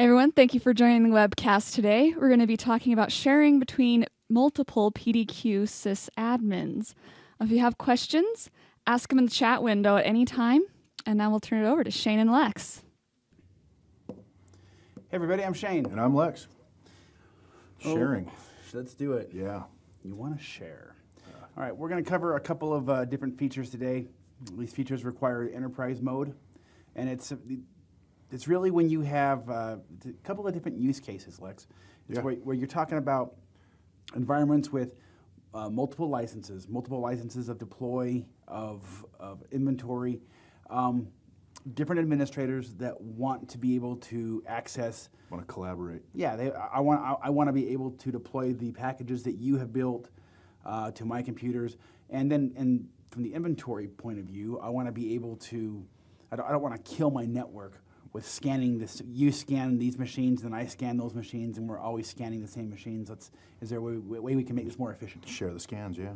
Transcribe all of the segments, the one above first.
everyone, thank you for joining the webcast today. We're going to be talking about sharing between multiple PDQ sysadmins. If you have questions, ask them in the chat window at any time, and now we'll turn it over to Shane and Lex. Hey everybody, I'm Shane. And I'm Lex. Sharing. Let's do it. Yeah. You want to share. All right, we're going to cover a couple of different features today. These features require enterprise mode, and it's really when you have a couple of different use cases, Lex. It's where you're talking about environments with multiple licenses of deploy, of inventory, different administrators that want to be able to access. Want to collaborate. Yeah, I want to be able to deploy the packages that you have built to my computers, and from the inventory point of view, I want to be able to. I don't want to kill my network with scanning this. You scan these machines, then I scan those machines, and we're always scanning the same machines. Is there a way we can make this more efficient? Share the scans, yeah.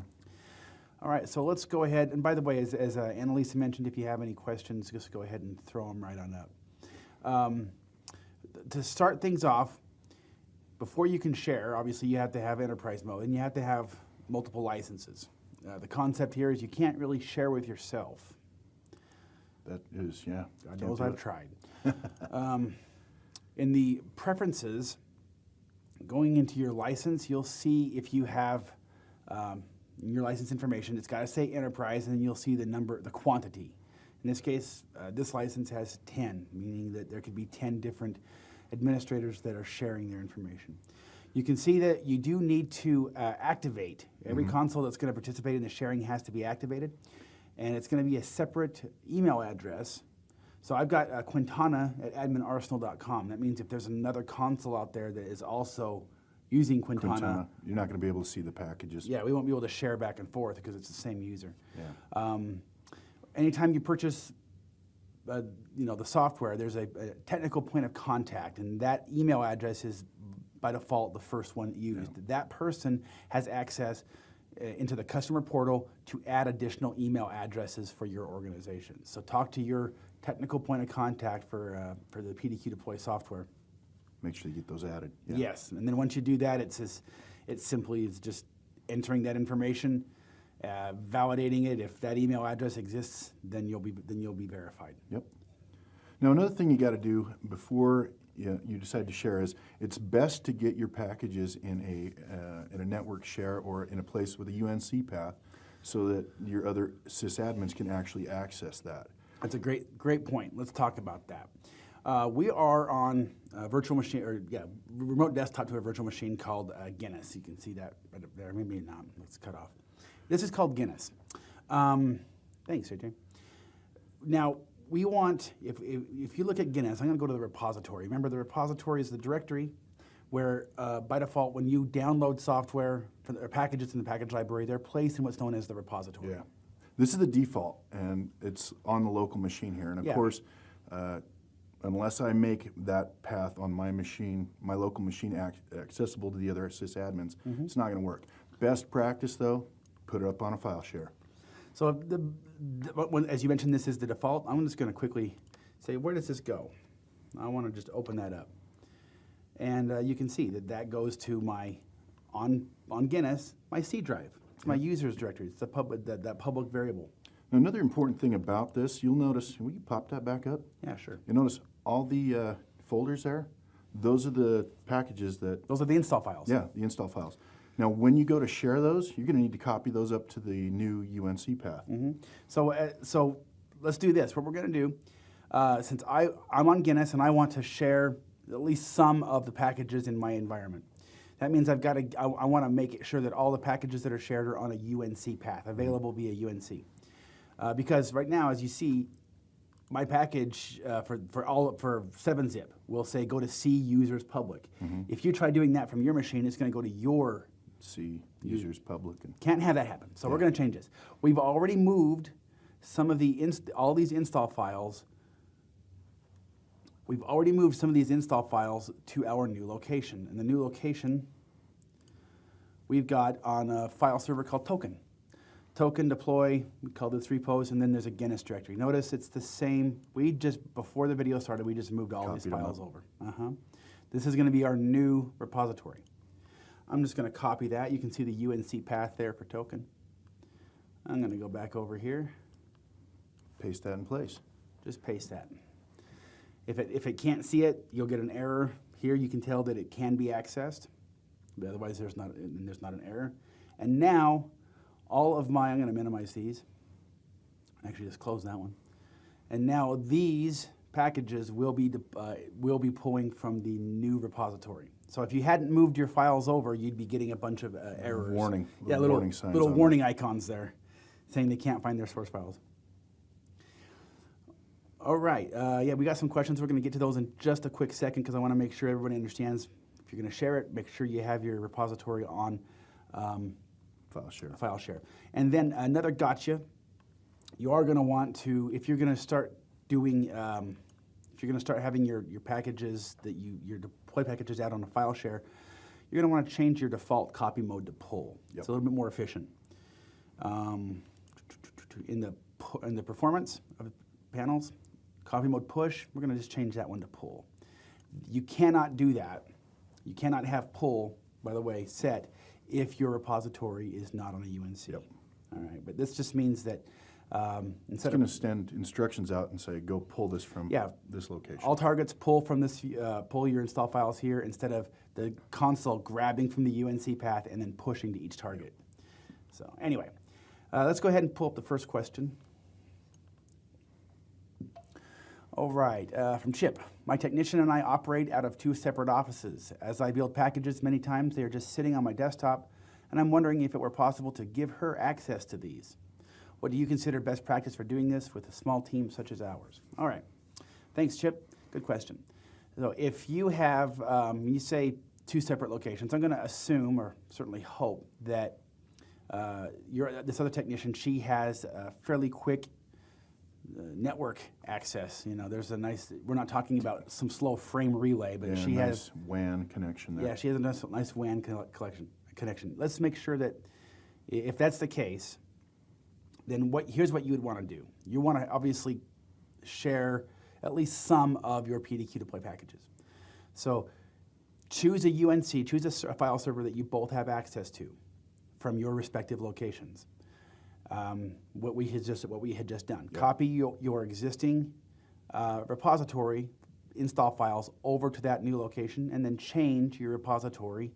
All right, so let's go ahead. And by the way, as Annalisa mentioned, if you have any questions, just go ahead and throw them right on up. To start things off, before you can share, obviously you have to have enterprise mode, and you have to have multiple licenses. The concept here is you can't really share with yourself. That is, yeah. God knows I've tried. In the preferences, going into your license, you'll see if you have your license information, it's got to say enterprise, and then you'll see the number, the quantity. In this case, this license has 10, meaning that there could be 10 different administrators that are sharing their information. You can see that you do need to activate. Every console that's going to participate in the sharing has to be activated, and it's going to be a separate email address. So I've got Quintana at adminarsenal.com. That means if there's another console out there that is also using Quintana, you're not going to be able to see the packages. Yeah, we won't be able to share back and forth because it's the same user. Yeah. Anytime you purchase the software, there's a technical point of contact, and that email address is by default the first one used. Yeah. That person has access into the customer portal to add additional email addresses for your organization. So talk to your technical point of contact for the PDQ deploy software. Make sure you get those added. Yeah. Yes, and then once you do that, it simply is just entering that information, validating it. If that email address exists, then you'll be verified. Yep. Now another thing you got to do before you decide to share is it's best to get your packages in a network share or in a place with a UNC path, so that your other sysadmins can actually access that. That's a great point. Let's talk about that. We are on a virtual machine, remote desktop to a virtual machine called Guinness. You can see that right up there. Maybe not. Let's cut off. This is called Guinness. Thanks, AJ. Now, we want, if you look at Guinness, I'm going to go to the repository. Remember, the repository is the directory where, by default, when you download software or packages in the package library, they're placed in what's known as the repository. Yeah. This is the default, and it's on the local machine here. And of course, unless I make that path on my machine, my local machine accessible to the other sysadmins, it's not going to work. Best practice, though, put it up on a file share. So as you mentioned, this is the default. I'm just going to quickly say, where does this go? I want to just open that up. And you can see that goes to my, on Guinness, my C drive. It's my users directory. It's that public variable. Now, another important thing about this, you'll notice, will you pop that back up? Yeah, sure. You'll notice all the folders there, those are the packages that... Those are the install files. Yeah, the install files. Now, when you go to share those, you're going to need to copy those up to the new UNC path. So let's do this. What we're going to do, since I'm on Guinness and I want to share at least some of the packages in my environment, that means I want to make sure that all the packages that are shared are on a UNC path, available via UNC. Because right now, as you see, my package for 7-zip will say go to C users public. If you try doing that from your machine, it's going to go to your C users public. Can't have that happen. So we're going to change this. We've already moved some of all these install files. We've already moved some of these install files to our new location. And the new location we've got on a file server called Token. token deploy, we call this repos, and then there's a Guinness directory. Notice it's the same. We just, before the video started, we just moved all these files over. This is going to be our new repository. I'm just going to copy that. You can see the UNC path there for token. I'm going to go back over here. Paste that in place. Just paste that. If it can't see it, you'll get an error. Here you can tell that it can be accessed, but otherwise there's not an error. And now, all of my, I'm going to minimize these. Actually, just close that one. And now these packages will be pulling from the new repository. So if you hadn't moved your files over, you'd be getting a bunch of errors. Warning. Little warning signs. Little warning icons there, saying they can't find their source files. All right, yeah, we got some questions. We're going to get to those in just a quick second because I want to make sure everybody understands. If you're going to share it, make sure you have your repository on file share. And then another gotcha, you are going to want to, if you're going to start doing, if you're going to start having your packages that your deploy packages out on a file share, you're going to want to change your default copy mode to pull. Yep. It's a little bit more efficient. In the performance of panels, copy mode push, we're going to just change that one to pull. You cannot do that. You cannot have pull, by the way, set if your repository is not on a UNC. Yep. All right, but this just means that It's going to send instructions out and say, go pull this from this location. All targets pull from this, pull your install files here instead of the console grabbing from the UNC path and then pushing to each target. So anyway, let's go ahead and pull up the first question. All right, from Chip. My technician and I operate out of 2 separate offices. As I build packages, many times they are just sitting on my desktop, and I'm wondering if it were possible to give her access to these. What do you consider best practice for doing this with a small team such as ours? All right, thanks, Chip. Good question. So if you have, you say 2 separate locations, I'm going to assume or certainly hope that this other technician, she has a fairly quick network access. You know, there's a nice, we're not talking about some slow frame relay, but she has WAN connection there. Yeah, she has a nice WAN connection. Let's make sure that if that's the case, then here's what you would want to do. You want to obviously share at least some of your PDQ deploy packages. So choose a UNC, choose a file server that you both have access to from your respective locations. What we had just done. Yep. Copy your existing repository install files over to that new location, and then change your repository.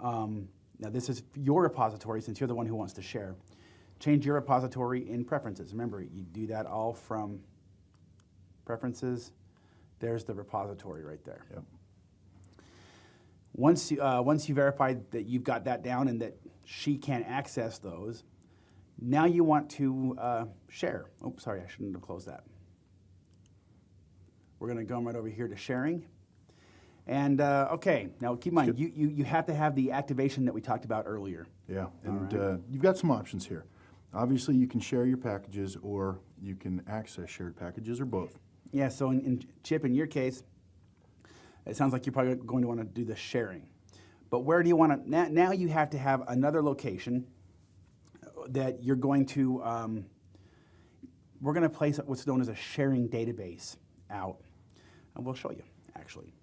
Now this is your repository since you're the one who wants to share. Change your repository in preferences. Remember, you do that all from preferences. There's the repository right there. Yep. Once you verify that you've got that down and that she can access those, now you want to share. Oh, sorry, I shouldn't have closed that. We're going to go right over here to sharing. And okay, now keep in mind, you have to have the activation that we talked about earlier. Yeah, and you've got some options here. Obviously, you can share your packages, or you can access shared packages, or both. Yeah, so in Chip, in your case, it sounds like you're probably going to want to do the sharing. But where do you want to, now you have to have another location that you're going to, we're going to place what's known as a sharing database out. And we'll show you, actually.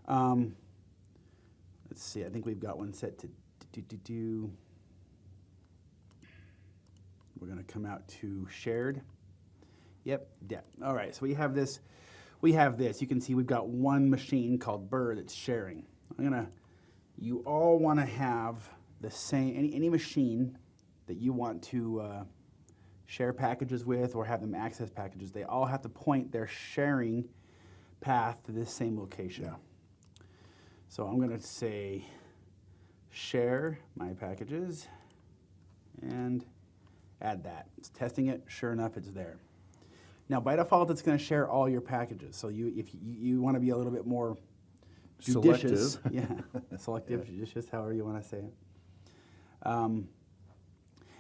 Let's see, I think we've got one set to do. We're going to come out to shared. Yep, all right, so we have this. You can see we've got one machine called Burr that's sharing. You all want to have the same, any machine that you want to share packages with or have them access packages, they all have to point their sharing path to this same location. Yeah. So I'm going to say share my packages and add that. It's testing it, sure enough, it's there. Now, by default, it's going to share all your packages. So if you want to be a little bit more judicious, selective, judicious, however you want to say it.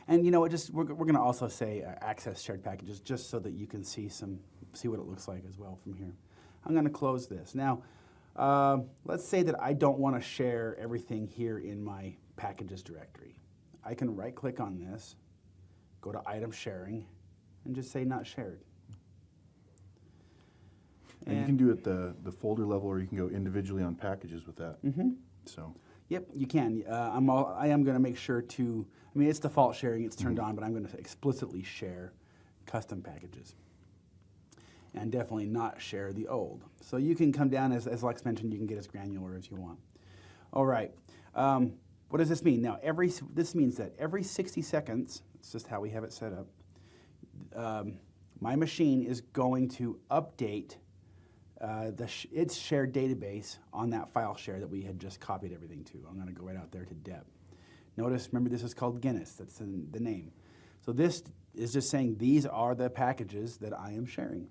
And you know, we're going to also say access shared packages, just so that you can see what it looks like as well from here. I'm going to close this now. Let's say that I don't want to share everything here in my packages directory. I can right-click on this, go to item sharing, and just say not shared. And you can do it the folder level, or you can go individually on packages with that. So. Yep, you can. I am going to make sure to, I mean, it's default sharing, it's turned on, but I'm going to explicitly share custom packages. And definitely not share the old. So you can come down, as Lex mentioned, you can get as granular as you want. All right. What does this mean? Now, this means that every 60 seconds, it's just how we have it set up, my machine is going to update its shared database on that file share that we had just copied everything to. I'm going to go right out there to dep. Notice, remember, this is called Guinness. That's the name. So this is just saying these are the packages that I am sharing.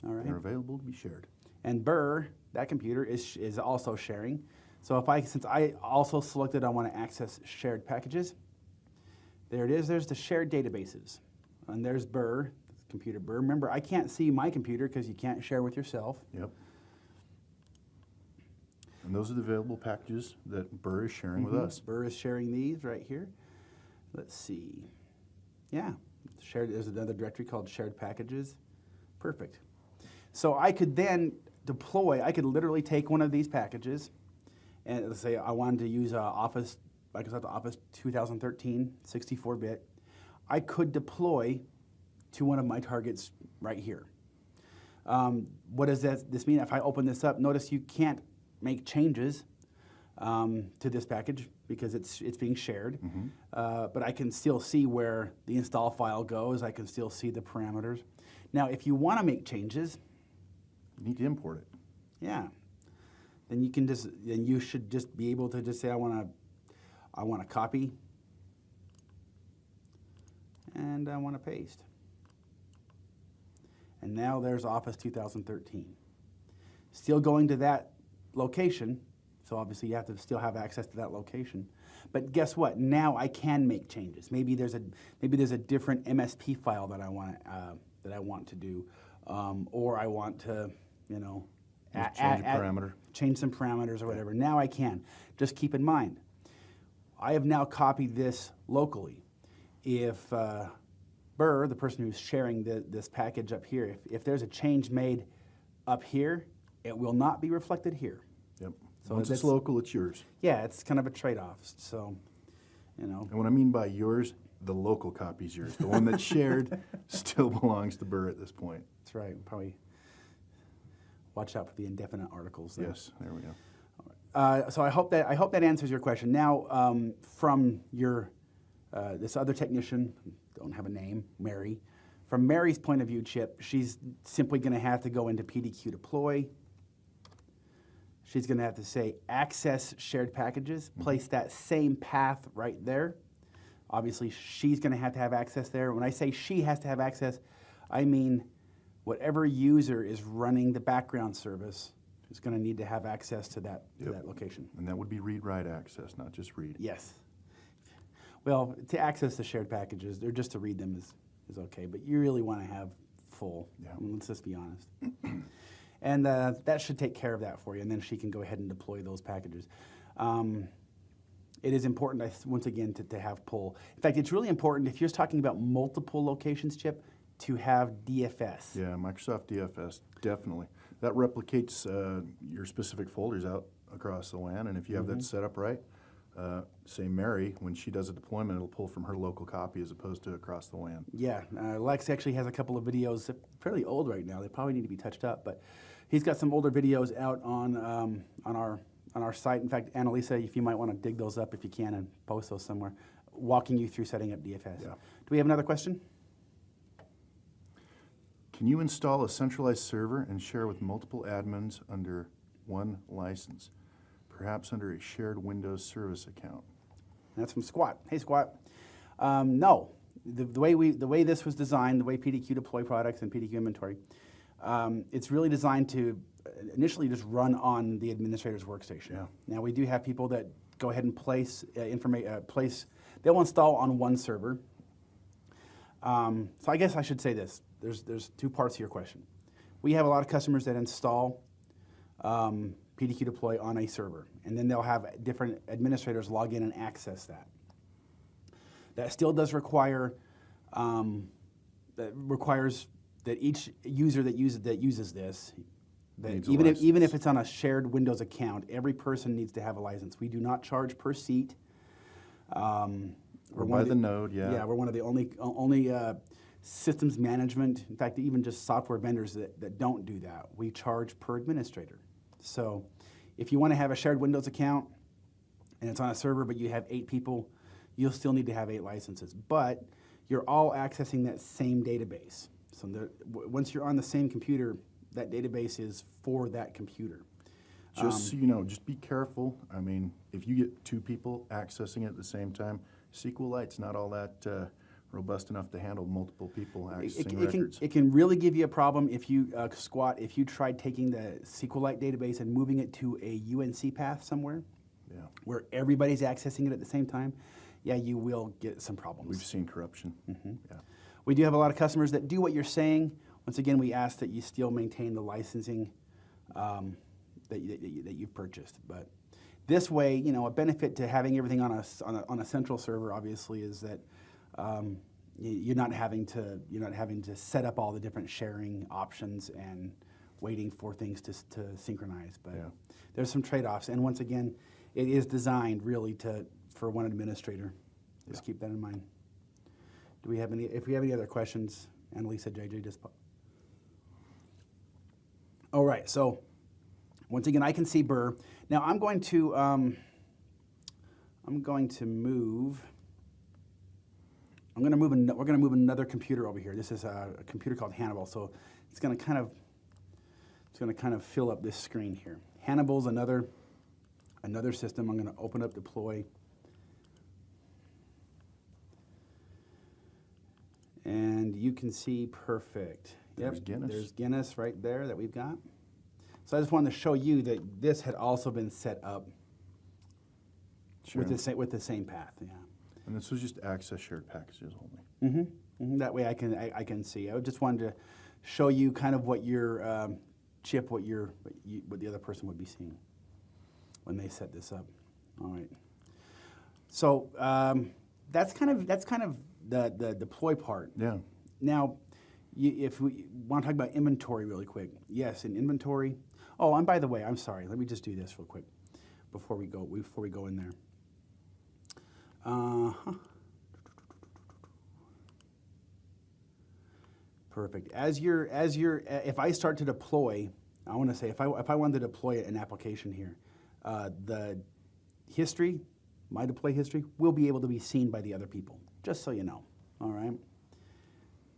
All right. They're available to be shared. And Burr, that computer, is also sharing. So since I also selected I want to access shared packages, there it is. There's the shared databases. And there's Burr. Computer Burr. Remember, I can't see my computer because you can't share with yourself. Yep. And those are the available packages that Burr is sharing with us. Burr is sharing these right here. Let's see. Yeah, there's another directory called shared packages. Perfect. So I could then deploy, I could literally take one of these packages and let's say I wanted to use Microsoft Office 2013, 64-bit. I could deploy to one of my targets right here. What does this mean? If I open this up, notice you can't make changes to this package because it's being shared. But I can still see where the install file goes. I can still see the parameters. Now, if you want to make changes, you need to import it. Yeah. Then you should just be able to just say I want to copy and I want to paste. And now there's Office 2013. Still going to that location, so obviously you have to still have access to that location. But guess what? Now I can make changes. Maybe there's a different MSP file that I want to do, or I want to, change some parameters or whatever. Now I can. Just keep in mind, I have now copied this locally. If Burr, the person who's sharing this package up here, if there's a change made up here, it will not be reflected here. Yep. So once it's local, it's yours. Yeah, it's kind of a trade-off. So, And what I mean by yours, the local copy's yours. The one that's shared still belongs to Burr at this point. That's right. Probably watch out for the indefinite articles there. Yes, there we go. So I hope that answers your question. Now, from your this other technician, don't have a name, Mary. From Mary's point of view, Chip, she's simply going to have to go into PDQ deploy. She's going to have to say access shared packages, place that same path right there. Obviously, she's going to have access there. When I say she has to have access, I mean whatever user is running the background service is going to need to have access to that location. And that would be read-write access, not just read. Yes. Well, to access the shared packages, or just to read them is okay, but you really want to have full. Yeah. I mean, let's just be honest. And that should take care of that for you, and then she can go ahead and deploy those packages. It is important, once again, to have pull. In fact, it's really important if you're talking about multiple locations, Chip, to have DFS. Yeah, Microsoft DFS, definitely. That replicates your specific folders out across the WAN, and if you have that set up right, say Mary, when she does a deployment, it'll pull from her local copy as opposed to across the WAN. Yeah, Lex actually has a couple of videos, fairly old right now. They probably need to be touched up, but he's got some older videos out on our site. In fact, Annalisa, if you might want to dig those up if you can and post those somewhere, walking you through setting up DFS. Yeah. Do we have another question? Can you install a centralized server and share with multiple admins under one license, perhaps under a shared Windows service account? That's from Squat. Hey, Squat. No. The way this was designed, the way PDQ deploy products and PDQ inventory, it's really designed to initially just run on the administrator's workstation. Yeah. Now we do have people that go ahead and place they'll install on one server. So I guess I should say this. There's two parts to your question. We have a lot of customers that install PDQ deploy on a server, and then they'll have different administrators log in and access that. That still does require that requires that each user that uses this, that Needs a even if license. it's on a shared Windows account, every person needs to have a license. We do not charge per seat. Or by the node, yeah. Yeah, we're one of the only systems management, in fact, even just software vendors that don't do that. We charge per administrator. So if you want to have a shared Windows account and it's on a server, but you have 8 people, you'll still need to have 8 licenses. But you're all accessing that same database. So once you're on the same computer, that database is for that computer. Just so you know, just be careful. I mean, if you get 2 people accessing it at the same time, SQLite's not all that robust enough to handle multiple people accessing records. It can really give you a problem if you if you tried taking the SQLite database and moving it to a UNC path somewhere, where everybody's accessing it at the same time. Yeah, you will get some problems. We've seen corruption. Yeah. We do have a lot of customers that do what you're saying. Once again, we ask that you still maintain the licensing that you've purchased. But this way, you know, a benefit to having everything on a central server, obviously, is that you're not having to set up all the different sharing options and waiting for things to synchronize. But there's some trade-offs, and once again, it is designed really for one administrator. Just keep that in mind. Do we have any? If we have any other questions, Annalisa, JJ, just. All right. So once again, I can see Burr. Now I'm going to move. We're going to move another computer over here. This is a computer called Hannibal. So it's going to kind of fill up this screen here. Hannibal's another system. I'm going to open up deploy. And you can see perfect. There's Guinness. There's Guinness right there that we've got. So I just wanted to show you that this had also been set up with the same path. Yeah. And this was just access shared packages only. That way I can see. I just wanted to show you kind of what your chip, what the other person would be seeing when they set this up. All right. So that's kind of the deploy part. Yeah. Now, if we want to talk about inventory really quick, yes, in inventory. Oh, and by the way, I'm sorry. Let me just do this real quick before we go in there. Perfect. If I start to deploy, I want to say if I wanted to deploy an application here, the history, my deploy history, will be able to be seen by the other people. Just so you know. All right.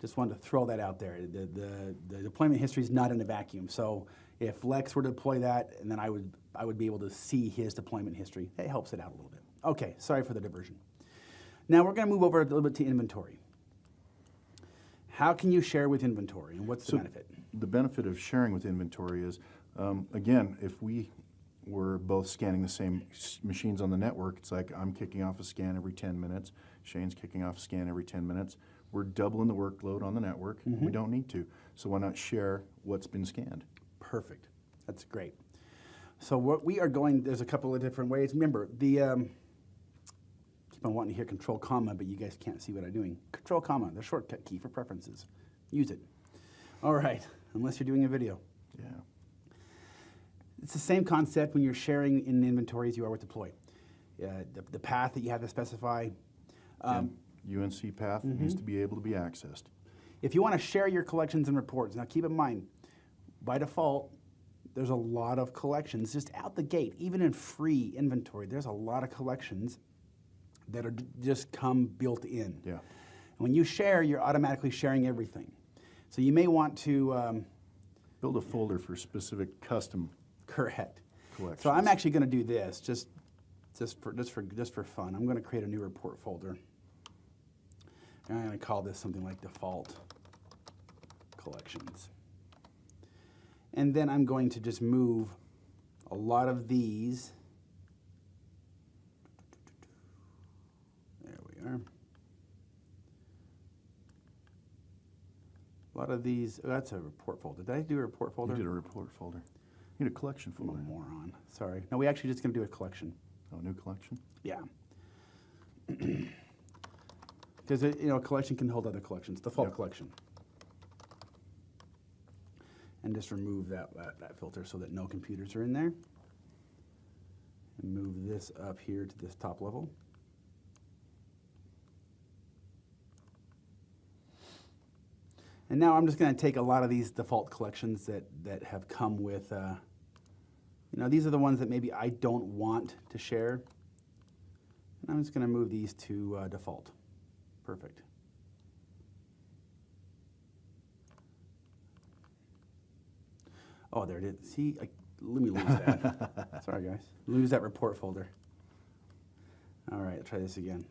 Just wanted to throw that out there. The deployment history is not in a vacuum. So if Lex were to deploy that, and then I would be able to see his deployment history. It helps it out a little bit. Okay. Sorry for the diversion. Now we're going to move over a little bit to inventory. How can you share with inventory, and what's the benefit? The benefit of sharing with inventory is, again, if we were both scanning the same machines on the network, it's like I'm kicking off a scan every 10 minutes, Shane's kicking off a scan every 10 minutes. We're doubling the workload on the network. We don't need to. So why not share what's been scanned? Perfect. That's great. So what we are going, there's a couple of different ways. Remember, keep on wanting to hear control comma, but you guys can't see what I'm doing. Control comma, the shortcut key for preferences. Use it. All right, unless you're doing a video. Yeah. It's the same concept when you're sharing in inventory as you are with deploy. The path that you have to specify. UNC path needs to be able to be accessed. If you want to share your collections and reports, now keep in mind, by default, there's a lot of collections just out the gate. Even in free inventory, there's a lot of collections that are just come built in. Yeah. And when you share, you're automatically sharing everything. So you may want to build a folder for specific custom correct collections. So I'm actually going to do this just for fun. I'm going to create a new report folder. And I'm going to call this something like default collections. And then I'm going to just move a lot of these. There we are. A lot of these, oh, that's a report folder. Did I do a report folder? You did a report folder. You need a collection I'm folder. a moron. Sorry. No, we actually just going to do a collection. Oh, new collection? Yeah. because a collection can hold other collections, default collection. And just remove that filter so that no computers are in there. And move this up here to this top level. And now I'm just going to take a lot of these default collections that have come with, these are the ones that maybe I don't want to share. And I'm just going to move these to default. Perfect. Oh, there it is. See, let me lose that. Sorry, guys. Lose that report folder. All right, try this again.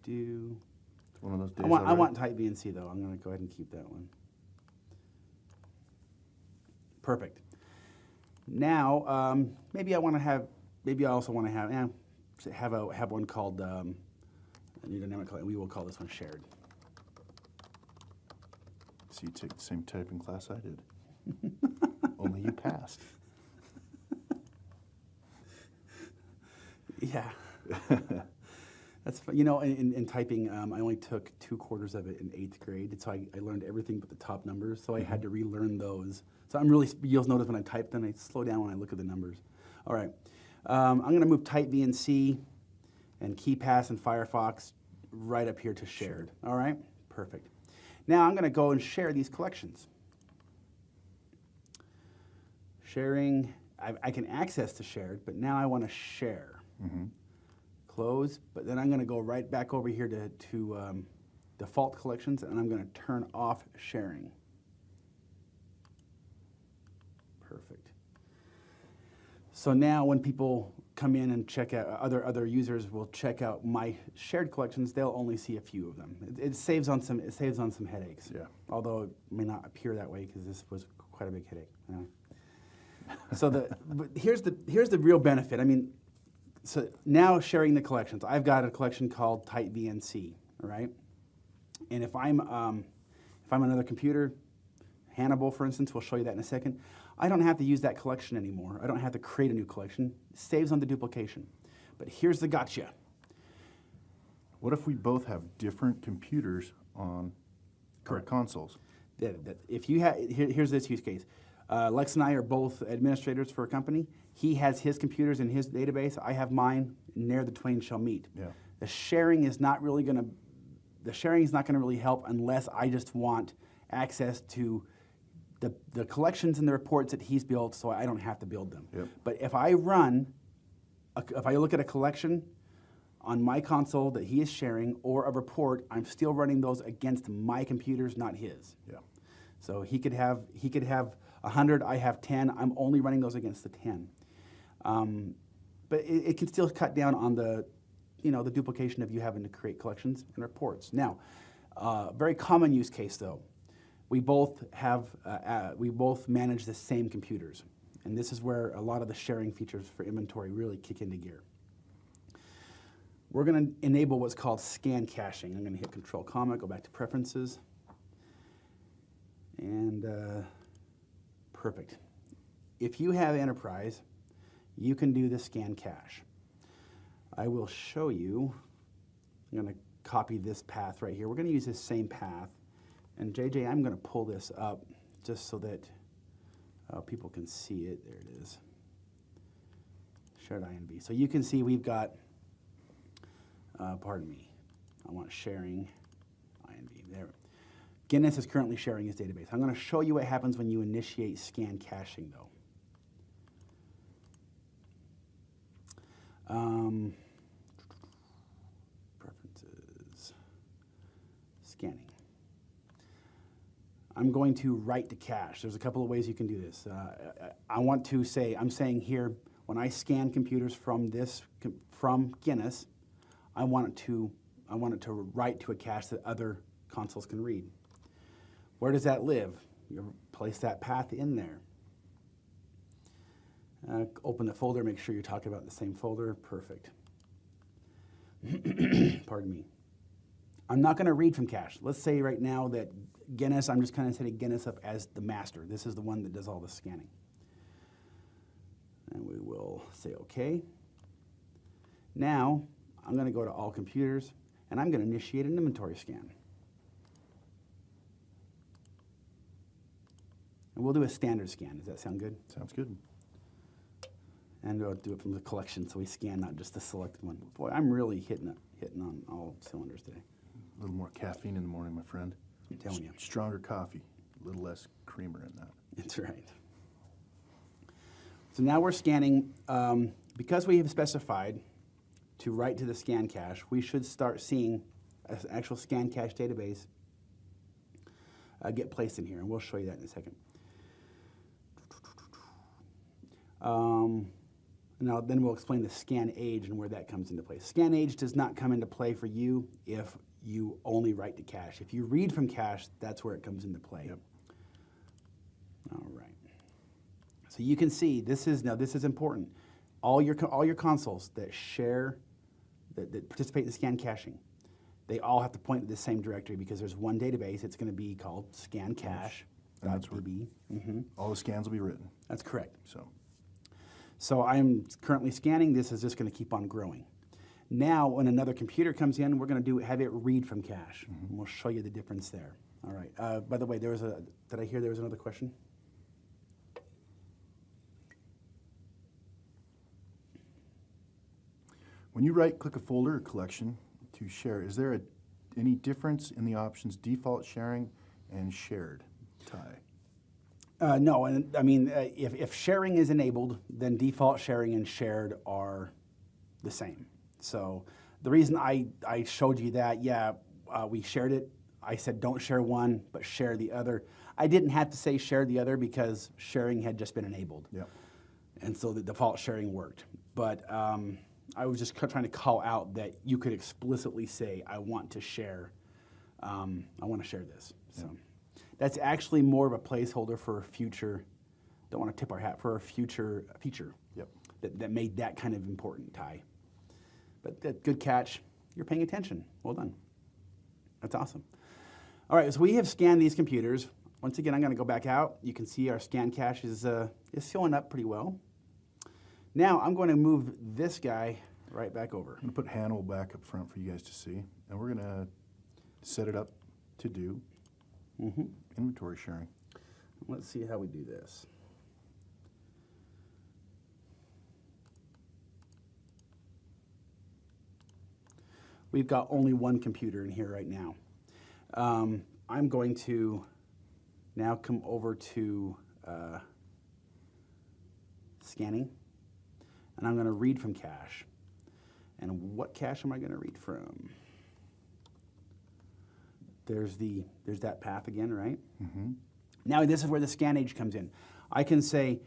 It's one of those days. I want type B and C, though. I'm going to go ahead and keep that one. Perfect. Now, maybe I also want to have one called a new dynamic collection. We will call this one shared. So you take the same typing class I did. Only you passed. Yeah. That's fun. In typing, I only took 2/4 of it in 8th grade, so I learned everything but the top numbers, so I had to relearn those. So you'll notice when I type them, I slow down when I look at the numbers. All right. I'm going to move type B and C and KeyPass and Firefox right up here to shared. All right? Perfect. Now I'm going to go and share these collections. Sharing, I can access to shared, but now I want to share. Close, but then I'm going to go right back over here to default collections, and I'm going to turn off sharing. Perfect. So now when people come in and check out, other users will check out my shared collections, they'll only see a few of them. It saves on some headaches. Yeah. Although it may not appear that way because this was quite a big headache. So but here's the real benefit. I mean, so now sharing the collections. I've got a collection called type B and C, all right? And if I'm another computer, Hannibal, for instance, we'll show you that in a second, I don't have to use that collection anymore. I don't have to create a new collection. It saves on the duplication. But here's the gotcha. What if we both have different computers on our consoles? If you here's this use case. Lex and I are both administrators for a company. He has his computers in his database. I have mine. And there the twain shall meet. Yeah. The sharing is not really going to really help unless I just want access to the collections and the reports that he's built, so I don't have to build them. Yep. But if I look at a collection on my console that he is sharing or a report, I'm still running those against my computers, not his. Yeah. So he could have 100, I have 10. I'm only running those against the 10. But it can still cut down on the duplication of you having to create collections and reports. Now, very common use case though. We both manage the same computers, and this is where a lot of the sharing features for inventory really kick into gear. We're going to enable what's called scan caching. I'm going to hit Control Comma, go back to Preferences, and perfect. If you have Enterprise, you can do the scan cache. I will show you. I'm going to copy this path right here. We're going to use this same path. And JJ, I'm going to pull this up just so that people can see it. There it is. Shared INV. So you can see we've got, pardon me, I want sharing INV. There. Guinness is currently sharing his database. I'm going to show you what happens when you initiate scan caching, though. Preferences, scanning. I'm going to write to cache. There's a couple of ways you can do this. I'm saying here, when I scan computers from Guinness, I want it to write to a cache that other consoles can read. Where does that live? You place that path in there. Open the folder, make sure you're talking about the same folder. Perfect. Pardon me. I'm not going to read from cache. Let's say right now that Guinness, I'm just kind of setting Guinness up as the master. This is the one that does all the scanning. And we will say OK. Now, I'm going to go to all computers. and I'm going to initiate an inventory scan. And we'll do a standard scan. Does that sound good? Sounds good. And we'll do it from the collection, so we scan not just the selected one. Boy, I'm really hitting on all cylinders today. A little more caffeine in the morning, my friend. I'm telling you. Stronger coffee, a little less creamer in that. That's right. So now we're scanning. Because we have specified to write to the scan cache, we should start seeing an actual scan cache database get placed in here, and we'll show you that in a second. Now, then we'll explain the scan age and where that comes into play. Scan age does not come into play for you if you only write to cache. If you read from cache, that's where it comes into play. Yep. All right. So you can see this is important. All your consoles that participate in scan caching, they all have to point to the same directory because there's one database. It's going to be called scan cache. And that's where all the scans will be written. That's correct. So I'm currently scanning. This is just going to keep on growing. Now, when another computer comes in, we're going to have it read from cache. And we'll show you the difference there. All right. By the way, did I hear there was another question? when you right-click a folder or collection to share, is there any difference in the options default sharing and shared, Ty? No, and I mean, if sharing is enabled, then default sharing and shared are the same. So the reason I showed you that, we shared it. I said don't share one, but share the other. I didn't have to say share the other because sharing had just been enabled. Yep. And so the default sharing worked. But I was just trying to call out that you could explicitly say, I want to share this. So. Yep. That's actually more of a placeholder for a future, don't want to tip our hat, for a future feature. Yep. that made that kind of important, Ty. But good catch. You're paying attention. Well done. That's awesome. All right, so we have scanned these computers. Once again, I'm going to go back out. You can see our scan cache is filling up pretty well. Now I'm going to move this guy right back over. I'm going to put Hannibal back up front for you guys to see, and we're going to set it up to do inventory sharing. Let's see how we do this. We've got only one computer in here right now. I'm going to now come over to scanning, and I'm going to read from cache. And what cache am I going to read from? There's that path again, right? Mm-hmm. Now this is where the scan age comes in. I can say,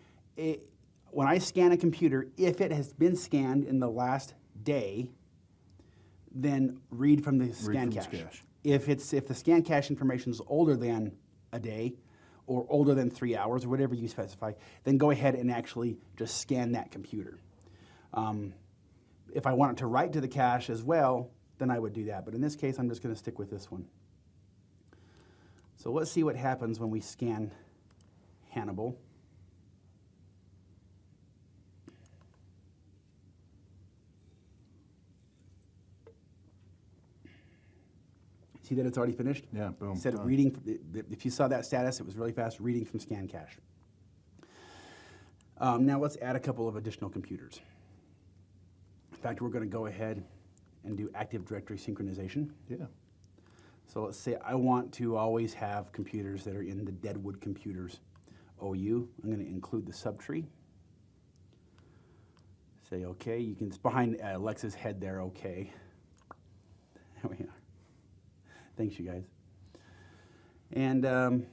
when I scan a computer, if it has been scanned in the last day, then read from the scan cache. If the scan cache information is older than a day, or older than 3 hours, or whatever you specify, then go ahead and actually just scan that computer. If I wanted to write to the cache as well, then I would do that. But in this case, I'm just going to stick with this one. So let's see what happens when we scan Hannibal. See that it's already finished? Yeah, boom. It said reading. If you saw that status, it was really fast, reading from scan cache. Now let's add a couple of additional computers. In fact, we're going to go ahead and do Active Directory synchronization. Yeah. So let's say I want to always have computers that are in the Deadwood Computers OU. I'm going to include the subtree. Say OK. You can, it's behind Alexa's head there, OK. There we are. Thanks, you guys. And I'm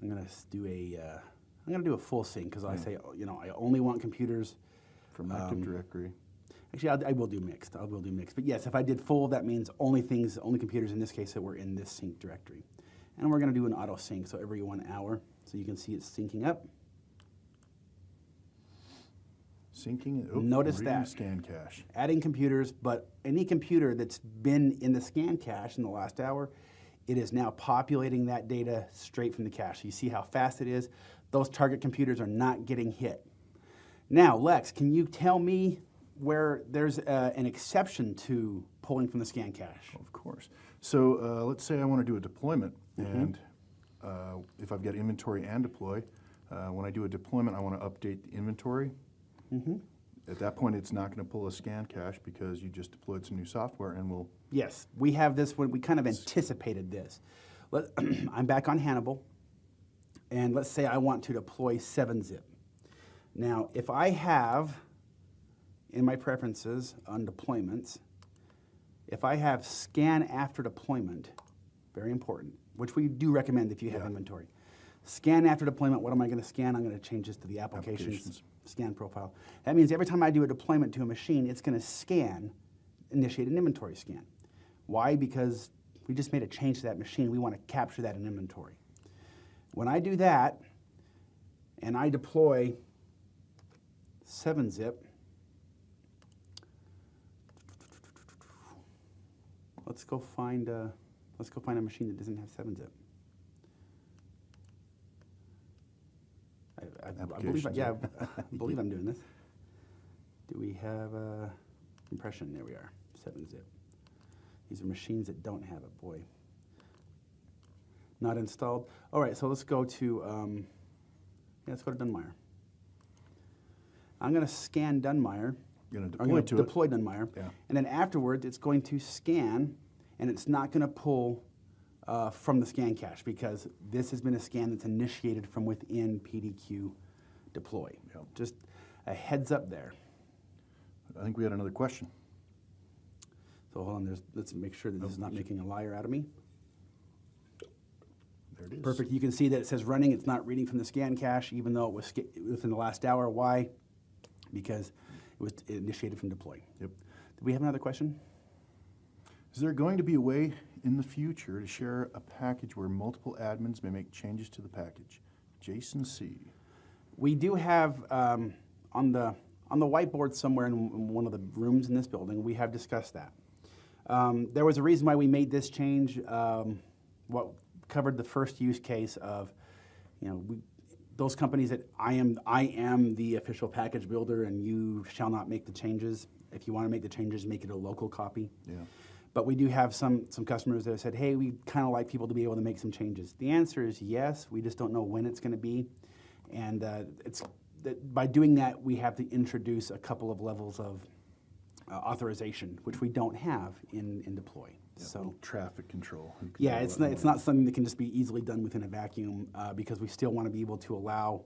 going to do a full sync because I say, I only want computers from Active Directory. Actually, I will do mixed. But yes, if I did full, that means only computers in this case that were in this sync directory. And we're going to do an auto sync, so every 1 hour. So you can see it's syncing up. Syncing. Notice that. Scan cache. Adding computers, but any computer that's been in the scan cache in the last hour, it is now populating that data straight from the cache. So you see how fast it is. Those target computers are not getting hit. Now, Lex, can you tell me where there's an exception to pulling from the scan cache. Of course. So let's say I want to do a deployment, and if I've got inventory and deploy, when I do a deployment, I want to update the inventory. At that point, it's not going to pull a scan cache because you just deployed some new software, and we'll... Yes, we have this one. We kind of anticipated this. I'm back on Hannibal, and let's say I want to deploy 7-zip. Now, if I have, in my preferences on deployments, if I have scan after deployment, very important, which we do recommend if you have inventory. Scan after deployment, what am I going to scan? I'm going to change this to the applications scan profile. That means every time I do a deployment to a machine, it's going to scan, initiate an inventory scan. Why? Because we just made a change to that machine. We want to capture that in inventory. When I do that, and I deploy 7-zip, let's go find a machine that doesn't have 7-zip. I believe, I believe I'm doing this. Do we have compression? There we are, 7-zip. These are machines that don't have it, boy. Not installed. All right, so let's go to, let's go to Dunmire. I'm going to scan Dunmire. You're going to deploy Dunmire. Yeah. And then afterwards, it's going to scan, and it's not going to pull from the scan cache because this has been a scan that's initiated from within PDQ deploy. Yep. Just a heads up there. I think we had another question. So hold on, let's make sure that this is not making a liar out of me. There it is. Perfect. You can see that it says running. It's not reading from the scan cache, even though it was within the last hour. Why? Because it was initiated from deploy. Yep. Do we have another question? Is there going to be a way in the future to share a package where multiple admins may make changes to the package? Jason C. We do have on the whiteboard somewhere in one of the rooms in this building, we have discussed that. There was a reason why we made this change. What covered the first use case of, those companies that I am the official package builder and you shall not make the changes. If you want to make the changes, make it a local copy. Yeah. But we do have some customers that have said, hey, we kind of like people to be able to make some changes. The answer is yes, we just don't know when it's going to be. And by doing that, we have to introduce a couple of levels of authorization, which we don't have in deploy. Yeah, so traffic control. Yeah, it's not something that can just be easily done within a vacuum because we still want to be able to allow,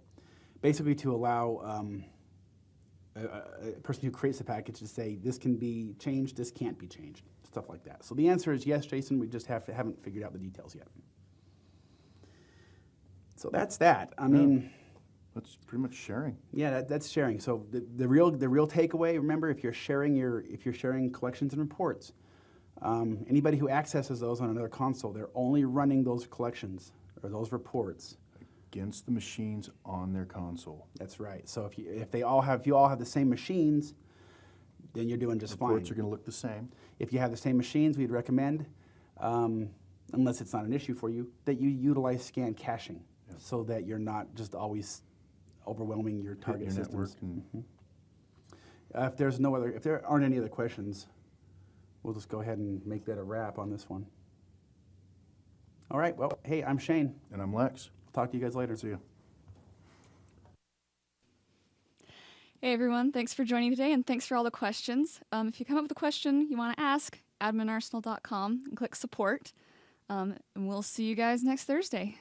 a person who creates the package to say this can be changed, this can't be changed, stuff like that. So the answer is yes, Jason. We just haven't figured out the details yet. So that's that. I mean, that's pretty much sharing. Yeah, that's sharing. So the real takeaway. Remember, if you're sharing collections and reports, anybody who accesses those on another console, they're only running those collections or those reports against the machines on their console. That's right. So if you all have the same machines, then you're doing just fine. Reports are going to look the same. If you have the same machines, we'd recommend, unless it's not an issue for you, that you utilize scan caching so that you're not just always overwhelming your target your systems. network. If there aren't any other questions, we'll just go ahead and make that a wrap on this one. All right. Well, hey, I'm Shane. And I'm Lex. I'll talk to you guys later. See you. Hey everyone, thanks for joining today and thanks for all the questions. If you come up with a question you want to ask, adminarsenal.com and click support. And we'll see you guys next Thursday.